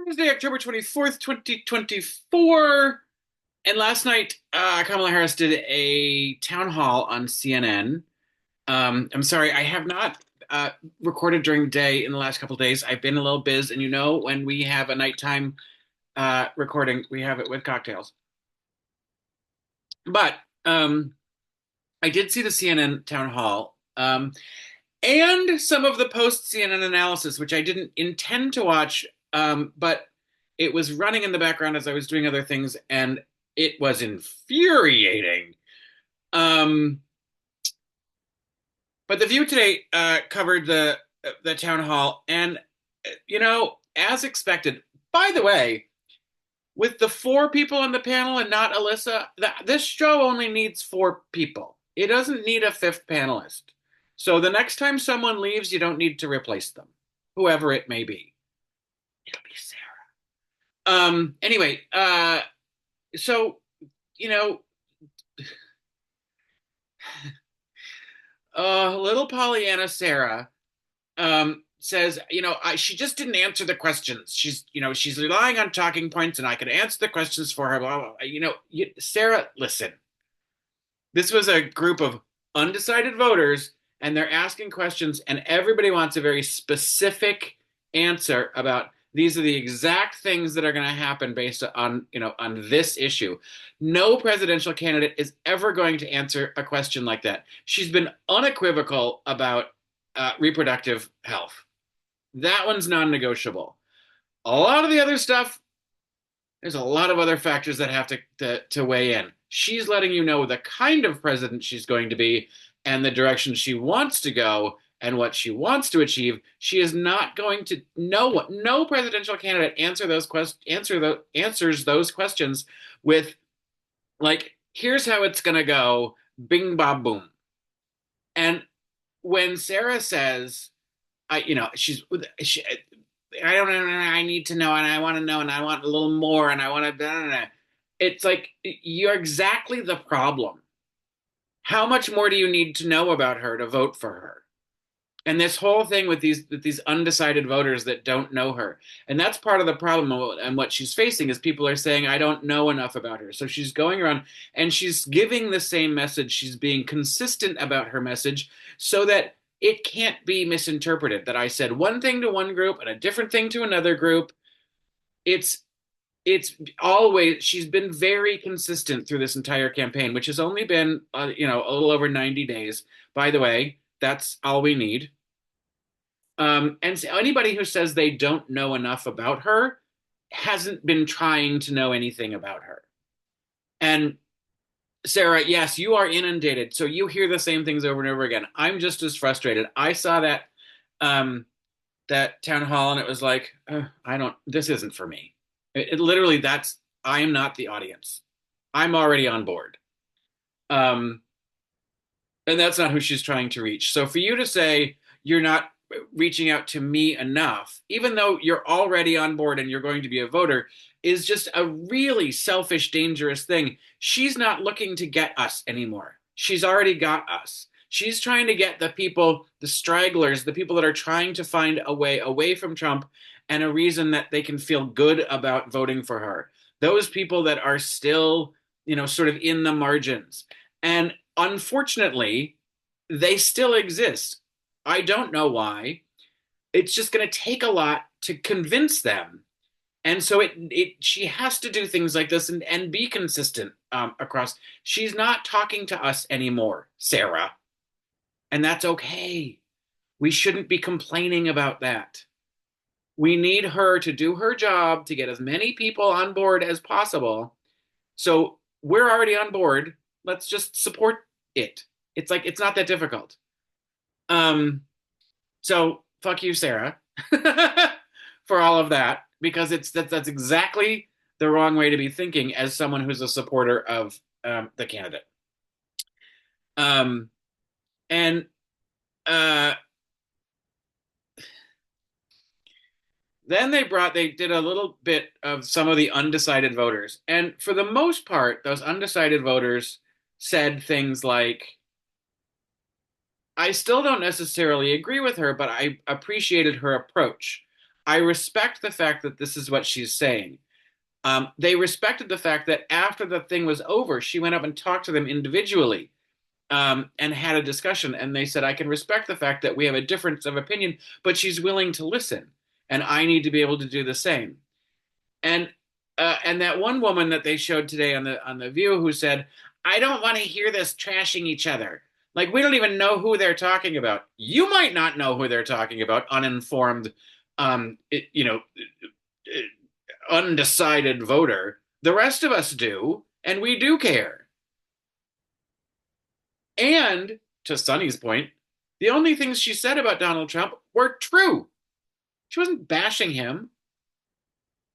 Thursday, October 24th, 2024. And last night, Kamala Harris did a town hall on CNN. I'm sorry, I have not recorded during the day in the last couple of days. I've been a little biz, and when we have a nighttime recording, we have it with cocktails. But I did see the CNN town hall and some of the post CNN analysis, which I didn't intend to watch, but it was running in the background as I was doing other things, and it was infuriating. Um, but the View today covered the town hall, and as expected. By the way, with the four people on the panel and not Alyssa, this show only needs four people. It doesn't need a fifth panelist. So the next time someone leaves, you don't need to replace them, whoever it may be. It'll be Sarah. Anyway, so you know, little Pollyanna Sarah says, she just didn't answer the questions. She's relying on talking points, and I could answer the questions for her. Blah, blah, blah. Sarah, listen. This was a group of undecided voters, and they're asking questions, and everybody wants a very specific answer about these are the exact things that are going to happen based on this issue. No presidential candidate is ever going to answer a question like that. She's been unequivocal about reproductive health. That one's non-negotiable. A lot of the other stuff, there's a lot of other factors that have to weigh in. She's letting you know the kind of president she's going to be and the direction she wants to go and what she wants to achieve. She is not going to know what no presidential candidate answers those questions with like, here's how it's going to go, bing bob boom. And when Sarah says, she I don't know. I need to know, and I want to know, and I want a little more, and I want to. It's like you're exactly the problem. How much more do you need to know about her to vote for her? And this whole thing with these undecided voters that don't know her, and that's part of the problem. And what she's facing is people are saying, "I don't know enough about her." So she's going around and she's giving the same message. She's being consistent about her message, so that it can't be misinterpreted that I said one thing to one group and a different thing to another group. It's it's always she's been very consistent through this entire campaign, which has only been a little over 90 days. By the way, that's all we need. And so anybody who says they don't know enough about her hasn't been trying to know anything about her. And Sarah, yes, you are inundated, so you hear the same things over and over again. I'm just as frustrated. I saw um, that town hall, and it was like, I don't. This isn't for me. It literally, I am not the audience. I'm already on board, um, and that's not who she's trying to reach. So for you to say you're not reaching out to me enough, even though you're already on board and you're going to be a voter, is just a really selfish, dangerous thing. She's not looking to get us anymore. She's already got us. She's trying to get the people, the stragglers, the people that are trying to find a way away from Trump and a reason that they can feel good about voting for her. Those people that are still, sort of in the margins. And unfortunately, they still exist. I don't know why. It's just going to take a lot to convince them. And so she has to do things like this and be consistent across. She's not talking to us anymore, Sarah. And that's okay. We shouldn't be complaining about that. We need her to do her job to get as many people on board as possible. So we're already on board. Let's just support it. It's like, it's not that difficult. Um, so fuck you, Sarah, for all of that, because that's exactly the wrong way to be thinking as someone who's a supporter of the candidate. And uh, then they did a little bit of some of the undecided voters, and for the most part, those undecided voters said things like, I still don't necessarily agree with her, but I appreciated her approach. I respect the fact that this is what she's saying. They respected the fact that after the thing was over, she went up and talked to them individually, and had a discussion. And they said, I can respect the fact that we have a difference of opinion, but she's willing to listen. And I need to be able to do the same. And and that one woman that they showed today on the View who said, I don't want to hear this trashing each other. Like, we don't even know who they're talking about. You might not know who they're talking about, uninformed, you know, undecided voter. The rest of us do, and we do care. And to Sonny's point, the only things she said about Donald Trump were true. She wasn't bashing him,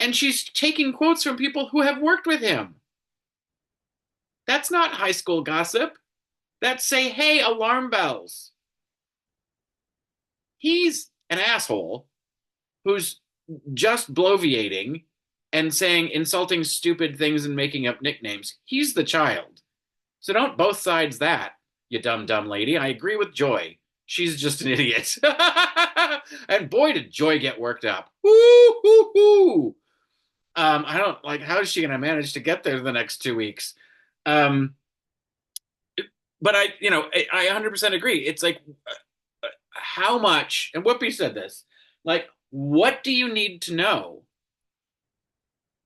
and she's taking quotes from people who have worked with him. That's not high school gossip. That's say, hey, alarm bells. He's an asshole who's just bloviating and saying insulting, stupid things and making up nicknames. He's the child. So don't both sides that, you dumb, dumb lady. I agree with Joy. She's just an idiot. And boy, did Joy get worked up. Woo, hoo, hoo. I don't like, how is she going to manage to get there the next 2 weeks? Um, but I 100% agree. It's like, how much, and Whoopi said this, like, what do you need to know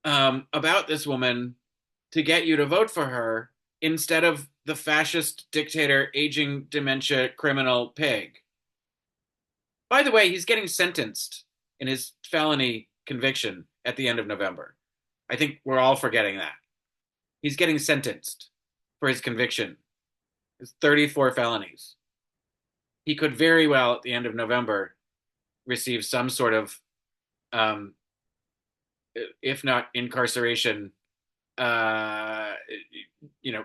about this woman to get you to vote for her instead of the fascist dictator, aging dementia criminal pig? By the way, he's getting sentenced in his felony conviction at the end of November. I think we're all forgetting that. He's getting sentenced for his conviction. It's 34 felonies. He could very well, at the end of November, receive some sort of, um, if not incarceration, uh,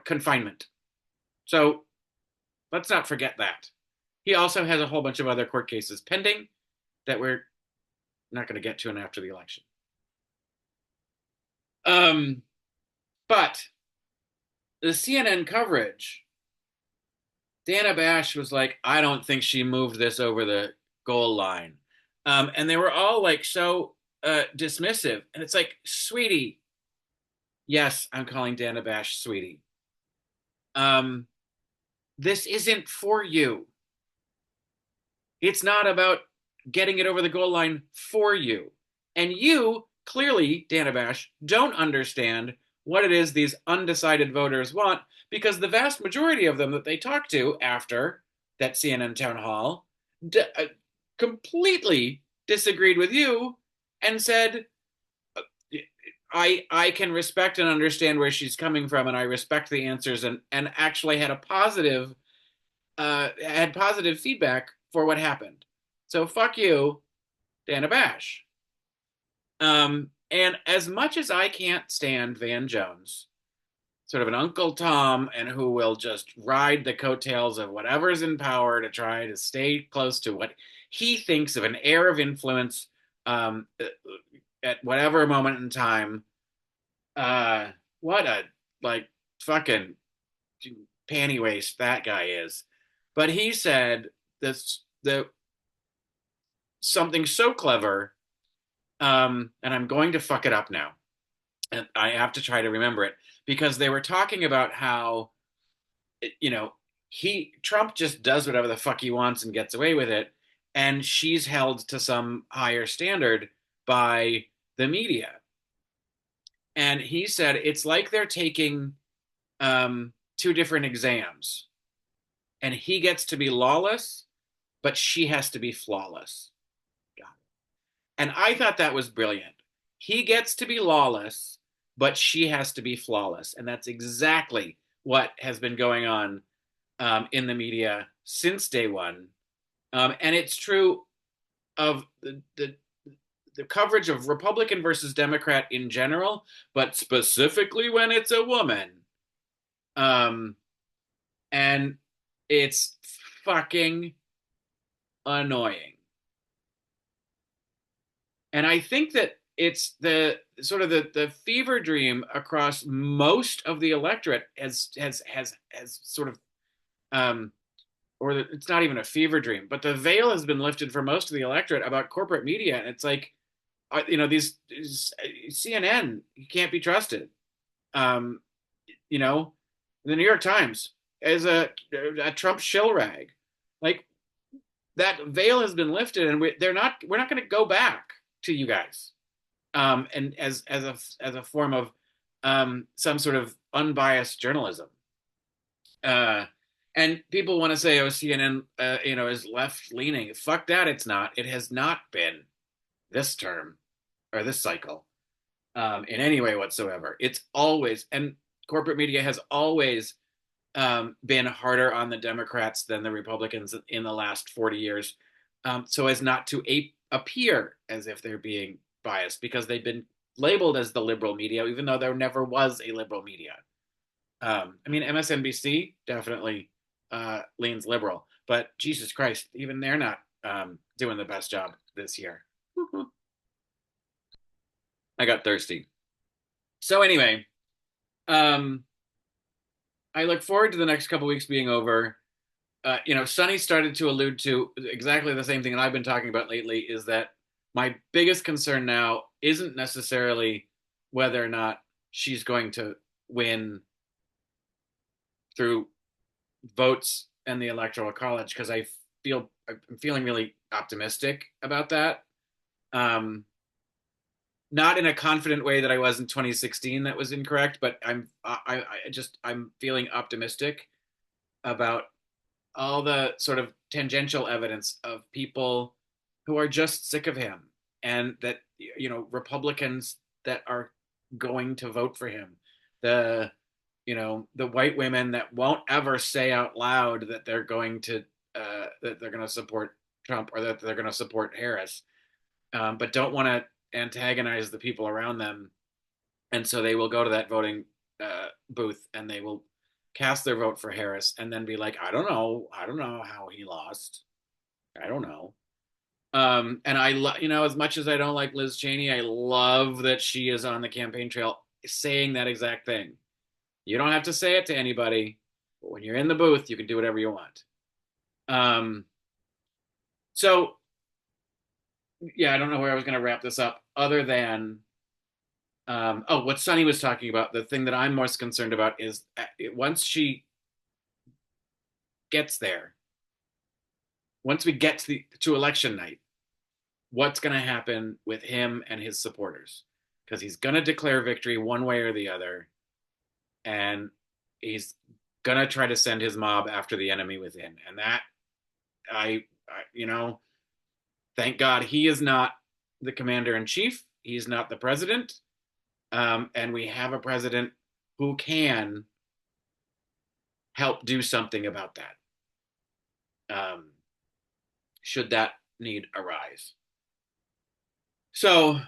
confinement. So let's not forget that. He also has a whole bunch of other court cases pending that we're not going to get to after the election. But the CNN coverage, Dana Bash was like, I don't think she moved this over the goal line. And they were all like so dismissive. And it's like, sweetie, yes, I'm calling Dana Bash sweetie. This isn't for you. It's not about getting it over the goal line for you. And you clearly, Dana Bash, don't understand what it is these undecided voters want, because the vast majority of them that they talked to after that CNN town hall completely disagreed with you and said, I can respect and understand where she's coming from, and I respect the answers, and actually had positive feedback for what happened. So fuck you, Dana Bash. And as much as I can't stand Van Jones, sort of an Uncle Tom, and who will just ride the coattails of whatever's in power to try to stay close to what he thinks of an air of influence, at whatever moment in time. What a like fucking panty waist that guy is. But he said the something so clever, and I'm going to fuck it up now, and I have to try to remember it, because they were talking about how, you know, Trump just does whatever the fuck he wants and gets away with it, and she's held to some higher standard by the media. And he said it's like they're taking two different exams, and he gets to be lawless, but she has to be flawless. And I thought that was brilliant. He gets to be lawless, but she has to be flawless. And that's exactly what has been going on in the media since day one. And it's true of the coverage of Republican versus Democrat in general, but specifically when it's a woman. And it's fucking annoying. And I think that it's the sort of the fever dream across most of the electorate has sort of, it's not even a fever dream, but the veil has been lifted for most of the electorate about corporate media. And it's like, these CNN, you can't be trusted. Um, you know, the New York Times is a Trump shill rag. Like that veil has been lifted, and we're not going to go back to you guys. And as a form of some sort of unbiased journalism. Uh, and people want to say, "Oh, CNN, is left leaning." Fuck that! It's not. It has not been this term or this cycle in any way whatsoever. It's always, and corporate media has always been harder on the Democrats than the Republicans in the last 40 years, so as not to appear as if they're being biased because they've been labeled as the liberal media, even though there never was a liberal media. I mean, MSNBC definitely leans liberal, but Jesus Christ, even they're not doing the best job this year. I got thirsty. So anyway, um, I look forward to the next couple weeks being over. Sunny started to allude to exactly the same thing that I've been talking about lately is that my biggest concern now isn't necessarily whether or not she's going to win through votes and the electoral college because I'm feeling really optimistic about that. Um, Not in a confident way that I was in 2016 that was incorrect, but I'm feeling optimistic about all the sort of tangential evidence of people who are just sick of him and that Republicans that are going to vote for him, the the white women that won't ever say out loud that that they're going to support Trump or that they're going to support Harris, but don't want to antagonize the people around them, and so they will go to that voting booth and they will cast their vote for Harris and then be like, I don't know how he lost, I don't know. And as much as I don't like Liz Cheney, I love that she is on the campaign trail saying that exact thing. You don't have to say it to anybody, but when you're in the booth, you can do whatever you want. Um, so yeah, I don't know where I was going to wrap this up other than what Sunny was talking about. The thing that I'm most concerned about is once she gets there, once we get to election night, what's going to happen with him and his supporters? Because he's going to declare victory one way or the other, and he's going to try to send his mob after the enemy within, and that I thank God he is not the commander in chief. He's not the president. And we have a president who can help do something about that, should that need arise. So,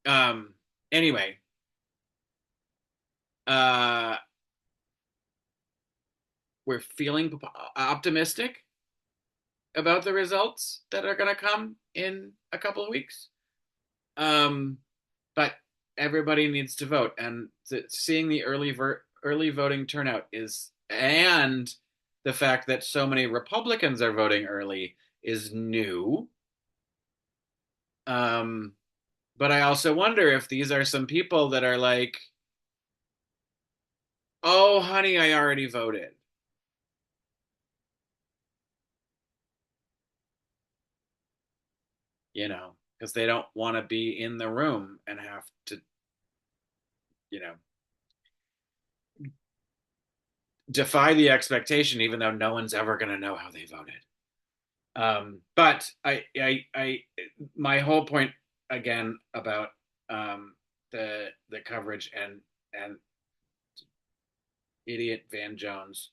um, anyway, uh, we're feeling optimistic about the results that are going to come in a couple of weeks. But everybody needs to vote, and seeing the early voting turnout and the fact that so many Republicans are voting early is new. But I also wonder if these are some people that are like, "Oh, honey, I already voted." Because they don't want to be in the room and have to, you know, defy the expectation, even though no one's ever going to know how they voted. But my whole point again about the coverage and idiot Van Jones.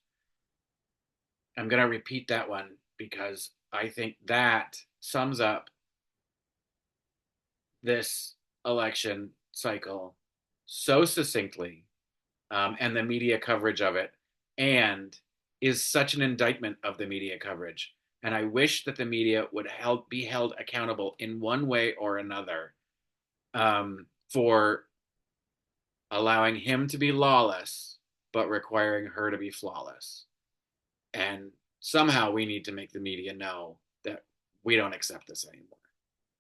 I'm going to repeat that one because I think that sums up this election cycle so succinctly, and the media coverage of it, and is such an indictment of the media coverage. And I wish that the media would be held accountable in one way or another, for allowing him to be lawless, but requiring her to be flawless. And somehow we need to make the media know that we don't accept this anymore.